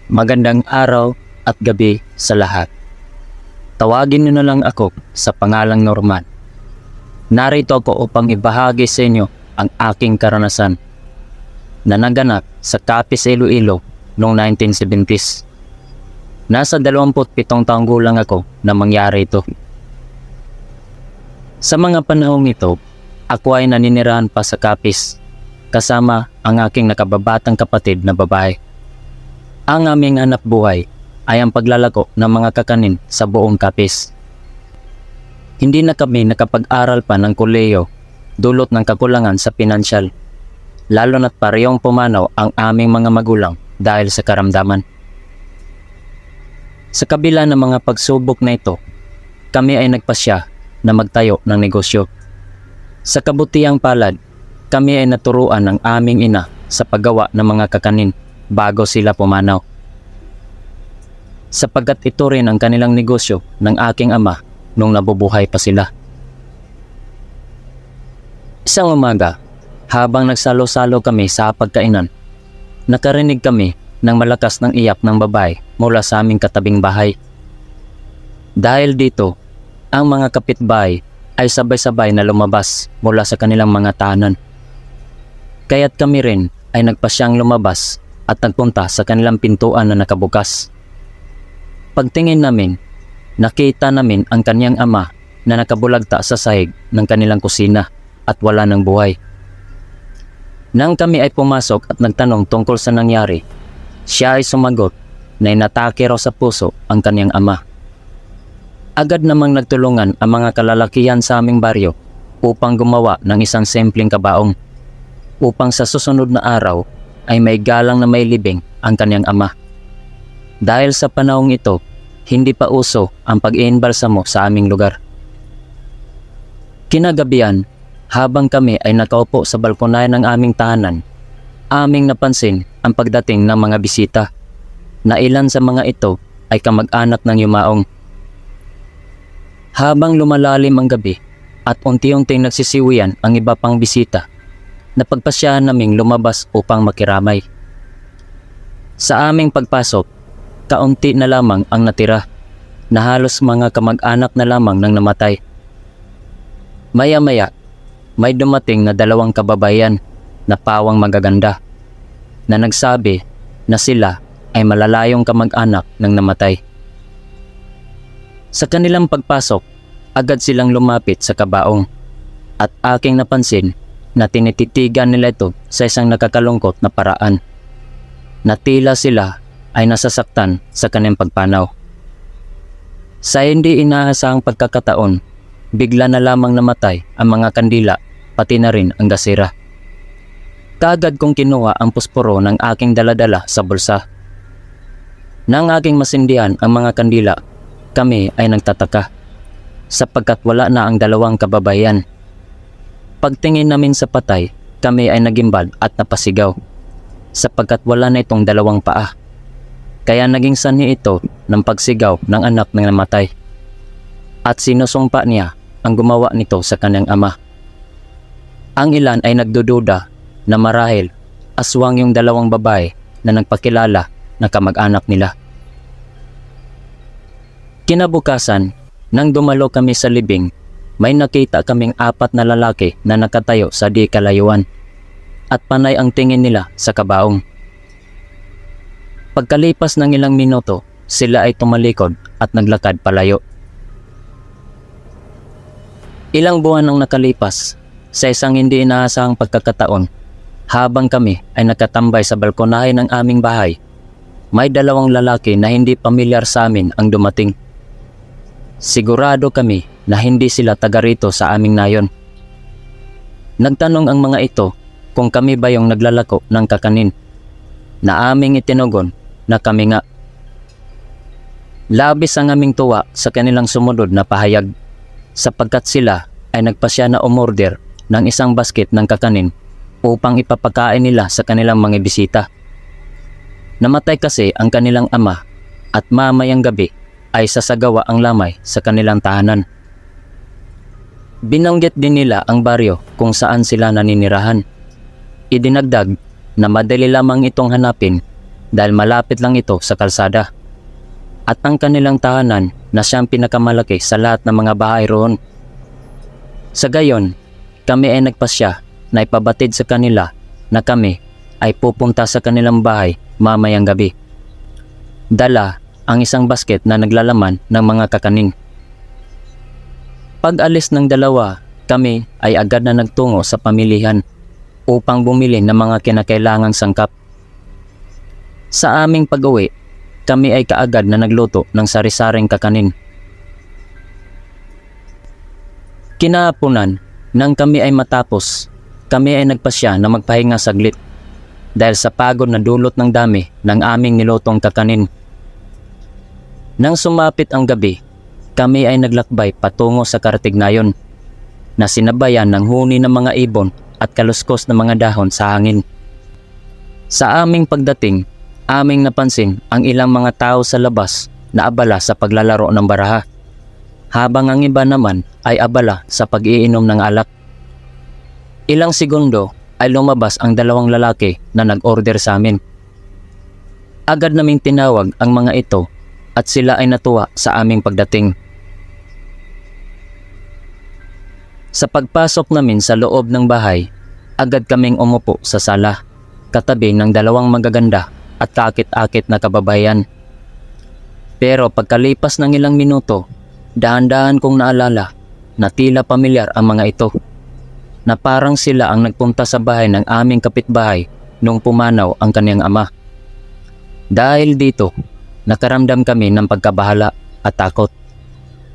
Magandang araw at gabi sa lahat. Tawagin niyo na lang ako sa pangalang Norman. Narito ako upang ibahagi sa inyo ang aking karanasan na naganap sa Capiz, Iloilo noong 1970s. Nasa 27 taong gulang ako na mangyari ito. Sa mga panahong ito, ako ay naninirahan pa sa Capiz kasama ang aking nakababatang kapatid na babae. Ang aming hanap buhay ay ang paglalako ng mga kakanin sa buong Capiz. Hindi na kami nakapag-aral pa ng kolehiyo dulot ng kakulangan sa pinansyal, lalo na't parehong pumanaw ang aming mga magulang dahil sa karamdaman. Sa kabila ng mga pagsubok na ito, kami ay nagpasya na magtayo ng negosyo. Sa kabutihang palad, kami ay naturuan ng aming ina sa paggawa ng mga kakanin bago sila pumanaw. Sapagkat ito rin ang kanilang negosyo ng aking ama nung nabubuhay pa sila. Isang umaga, habang nagsalo-salo kami sa pagkainan, nakarinig kami ng malakas ng iyak ng babae mula sa aming katabing bahay. Dahil dito, ang mga kapitbahay ay sabay-sabay na lumabas mula sa kanilang mga tahanan. Kaya't kami rin ay nagpasyang lumabas at nagpunta sa kanilang pintuan na nakabukas. Pagtingin namin, nakita namin ang kaniyang ama na nakabulagta sa sahig ng kanilang kusina at wala ng buhay. Nang kami ay pumasok at nagtanong tungkol sa nangyari, siya ay sumagot na inatake raw sa puso ang kaniyang ama. Agad namang nagtulungan ang mga kalalakihan sa aming baryo upang gumawa ng isang simpleng kabaong upang sa susunod na araw ay may galang na may libing ang kaniyang ama. Dahil sa panahong ito, hindi pa uso ang pag-iimbalsamo sa aming lugar. Kinagabihan, habang kami ay nakaupo sa balkonahe ng aming tahanan, aming napansin ang pagdating ng mga bisita, na ilan sa mga ito ay kamag-anak ng yumaong. Habang lumalalim ang gabi at unti-unting nagsisiwian ang iba pang bisita, napagpasyahan naming lumabas upang makiramay. Sa aming pagpasok, kaunti na lamang ang natira, na halos mga kamag-anak na lamang ng namatay. Maya-maya, may dumating na 2 kababayan na pawang magaganda, na nagsabi na sila ay malalayong kamag-anak ng namatay. Sa kanilang pagpasok, agad silang lumapit sa kabaong, at aking napansin na tinititigan nila ito sa isang nakakalungkot na paraan, na tila sila ay nasasaktan sa kanilang pagpanaw. Sa hindi inaasahang pagkakataon, bigla na lamang namatay ang mga kandila pati na rin ang gasira. Kaagad kong kinuha ang pusporo ng aking daladala sa bulsa. Nang aking masindihan ang mga kandila, kami ay nagtataka sapagkat wala na ang 2 kababayan. Pagtingin namin sa patay, kami ay nagimbal at napasigaw sapagkat wala na itong 2 paa. Kaya naging sanhi ito ng pagsigaw ng anak ng namatay. At sinusumpa niya ang gumawa nito sa kanyang ama. Ang ilan ay nagdududa na marahil aswang yung 2 babae na nagpakilala na kamag-anak nila. Kinabukasan, nang dumalo kami sa libing, may nakita kaming 4 na lalaki na nakatayo sa di kalayuan at panay ang tingin nila sa kabaong. Pagkalipas ng ilang minuto, sila ay tumalikod at naglakad palayo. Ilang buwan ang nakalipas, sa isang hindi inaasahang pagkakataon, habang kami ay nakatambay sa balkonahe ng aming bahay, may 2 lalaki na hindi pamilyar sa amin ang dumating. Sigurado kami na hindi sila taga rito sa aming nayon. Nagtanong ang mga ito kung kami ba yung naglalako ng kakanin, na aming itinugon na kami nga. Labis ang aming tuwa sa kanilang sumunod na pahayag, sapagkat sila ay nagpasya na umorder ng isang basket ng kakanin upang ipapakain nila sa kanilang mga bisita. Namatay kasi ang kanilang ama at mamayang gabi ay sasagawa ang lamay sa kanilang tahanan. Binanggit din nila ang baryo kung saan sila naninirahan. Idinagdag na madali lamang itong hanapin dahil malapit lang ito sa kalsada. At ang kanilang tahanan na siyang pinakamalaki sa lahat ng mga bahay roon. Sa gayon, kami ay nagpasya na ipabatid sa kanila na kami ay pupunta sa kanilang bahay mamayang gabi. Dala ang isang basket na naglalaman ng mga kakanin. Pag alis ng dalawa, kami ay agad na nagtungo sa pamilihan upang bumili ng mga kinakailangang sangkap. Sa aming pag-uwi, kami ay kaagad na nagluto ng sari-saring kakanin. Kinahaponan, nang kami ay matapos, kami ay nagpasya na magpahinga saglit dahil sa pagod na dulot ng dami ng aming nilutong kakanin. Nang sumapit ang gabi, kami ay naglakbay patungo sa Kartignayon na sinabayan ng huni ng mga ibon at kaluskos ng mga dahon sa hangin. Sa aming pagdating, aming napansin ang ilang mga tao sa labas na abala sa paglalaro ng baraha, habang ang iba naman ay abala sa pag-iinom ng alak. Ilang segundo ay lumabas ang dalawang lalaki na nag-order sa amin. Agad naming tinawag ang mga ito at sila ay natuwa sa aming pagdating. Sa pagpasok namin sa loob ng bahay, agad kaming umupo sa sala, katabi ng dalawang magaganda at kakit-akit na kababayan. Pero pagkalipas ng ilang minuto, dahan-dahan kong naalala na tila pamilyar ang mga ito, na parang sila ang nagpunta sa bahay ng aming kapitbahay nung pumanaw ang kaniyang ama. Dahil dito, nakaramdam kami ng pagkabahala at takot,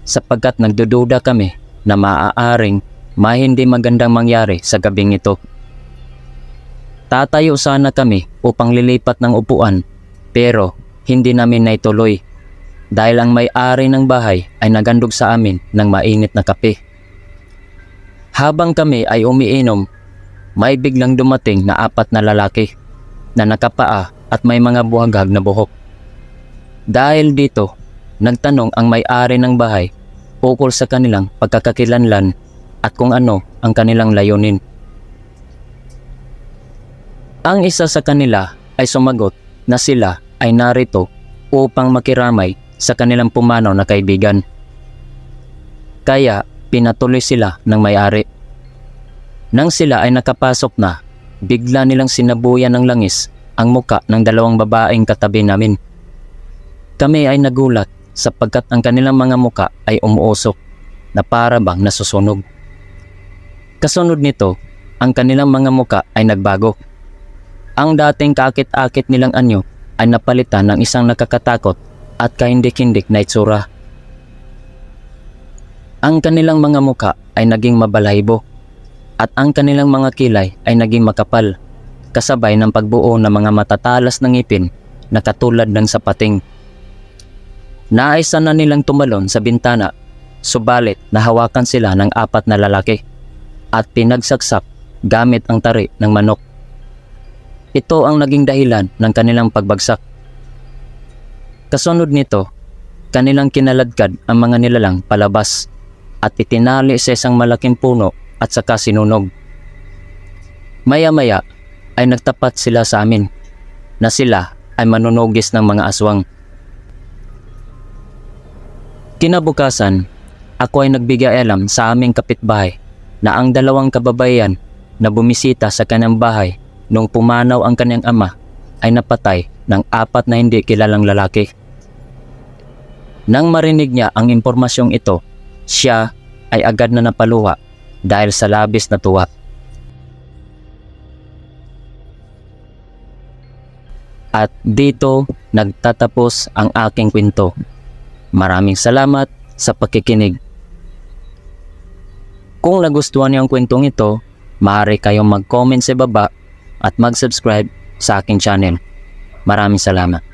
sapagkat nagdududa kami na maaaring may hindi magandang mangyari sa gabing ito. Tatayo sana kami upang lilipat ng upuan, pero hindi namin naituloy dahil ang may-ari ng bahay ay nagandog sa amin ng mainit na kape. Habang kami ay umiinom, may biglang dumating na 4 na lalaki na nakapaa at may mga buhagag na buhok. Dahil dito, nagtanong ang may-ari ng bahay ukol sa kanilang pagkakakilanlan at kung ano ang kanilang layunin. Ang isa sa kanila ay sumagot na sila ay narito upang makiramay sa kanilang pumanaw na kaibigan. Kaya pinatuloy sila ng may-ari. Nang sila ay nakapasok na, bigla nilang sinabuyan ng langis ang muka ng dalawang babaeng katabi namin. Kami ay nagulat sapagkat ang kanilang mga muka ay umuusok na para bang nasusunog. Kasunod nito, ang kanilang mga muka ay nagbago. Ang dating kakit-akit nilang anyo ay napalitan ng isang nakakatakot at kahindik-hindik na itsura. Ang kanilang mga muka ay naging mabalahibo at ang kanilang mga kilay ay naging makapal, kasabay ng pagbuo ng mga matatalas ng ngipin na katulad ng sapating. Naisa na nilang tumalon sa bintana, subalit nahawakan sila ng 4 na lalaki at pinagsaksak gamit ang tari ng manok. Ito ang naging dahilan ng kanilang pagbagsak. Kasunod nito, kanilang kinaladkad ang mga nilalang palabas at itinali sa isang malaking puno at saka sinunog. Maya-maya ay nagtapat sila sa amin na sila ay manunugis ng mga aswang. Kinabukasan, ako ay nagbigay alam sa aming kapitbahay na ang dalawang kababayan na bumisita sa kanyang bahay nung pumanaw ang kanyang ama ay napatay ng 4 na hindi kilalang lalaki. Nang marinig niya ang impormasyong ito, siya ay agad na napaluha dahil sa labis na tuwa. At dito nagtatapos ang aking kwento. Maraming salamat sa pakikinig. Kung nagustuhan niyo ang kwentong ito, maaari kayong mag-comment sa baba at mag-subscribe sa aking channel. Maraming salamat.